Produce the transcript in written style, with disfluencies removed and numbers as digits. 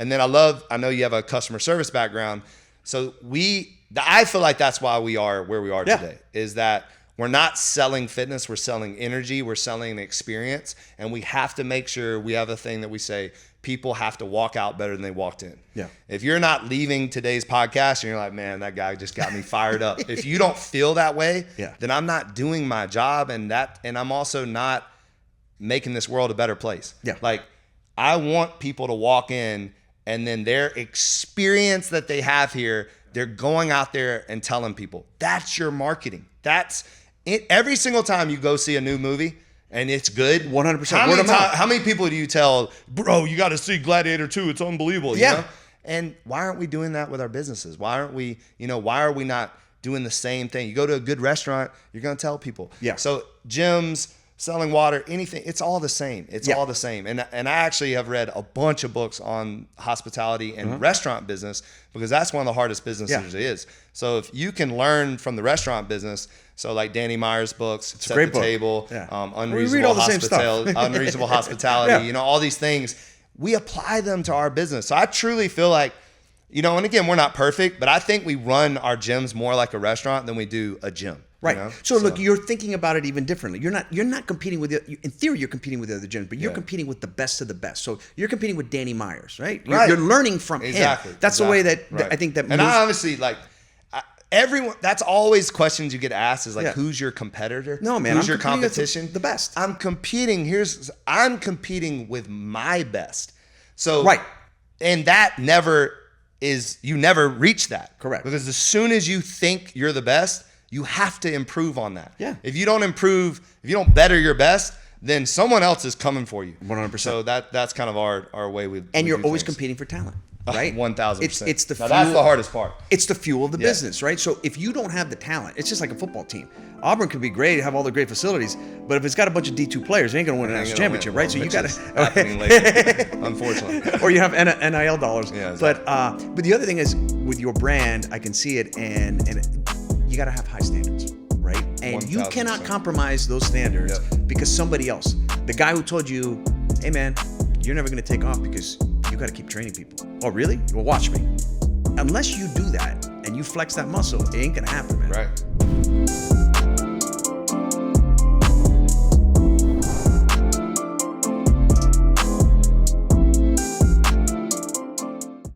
And then I know you have a customer service background. So I feel like that's why we are where we are today, is that we're not selling fitness, we're selling energy, we're selling an experience, and we have to make sure we have a thing that we say, people have to walk out better than they walked in. Yeah. If you're not leaving today's podcast and you're like, man, that guy just got me fired up. If you don't feel that way, then I'm not doing my job, and I'm also not making this world a better place. Yeah. Like, I want people to walk in and then their experience that they have here, they're going out there and telling people. That's your marketing. That's it. Every single time you go see a new movie and it's good, 100%. How many people do you tell, bro, you got to see Gladiator 2, it's unbelievable, you know? And why aren't we doing that with our businesses? Why are we not doing the same thing? You go to a good restaurant, you're going to tell people. Yeah. So gyms, selling water, anything, it's all the same. It's all the same. And I actually have read a bunch of books on hospitality and restaurant business, because that's one of the hardest businesses there is. So if you can learn from the restaurant business, so like Danny Meyer's books, it's Set a great the book. Table, Unreasonable Hospitality, all these things, we apply them to our business. So I truly feel like, and again, we're not perfect, but I think we run our gyms more like a restaurant than we do a gym. Right. So look, you're thinking about it even differently. You're not competing with in theory, you're competing with the other gyms, but you're competing with the best of the best. So you're competing with Danny Myers, right? You're learning from him. That's the way that I think that. And I honestly everyone. That's always questions you get asked is like, who's your competitor? No, man. Who's your competition? The best. I'm competing with my best. So and that never is. You never reach that. Correct. Because as soon as you think you're the best, you have to improve on that. Yeah. If you don't improve, if you don't better your best, then someone else is coming for you. 100%. So that's kind of our way we. And you're always competing for talent, right? 1,000%. It's the fuel. That's the hardest part. It's the fuel of the business, right? So if you don't have the talent, it's just like a football team. Auburn could be great, have all the great facilities, but if it's got a bunch of D2 players, it ain't gonna win a national championship, right? So you got to happening later, unfortunately. Or you have NIL dollars. Yeah, exactly. But the other thing is with your brand, I can see it, and you got to have high standards, right? And 1,000%. you cannot compromise those standards because somebody else, the guy who told you, hey man, you're never going to take off because you got to keep training people. Oh, really? Well, watch me. Unless you do that and you flex that muscle, it ain't going to happen, man. Right.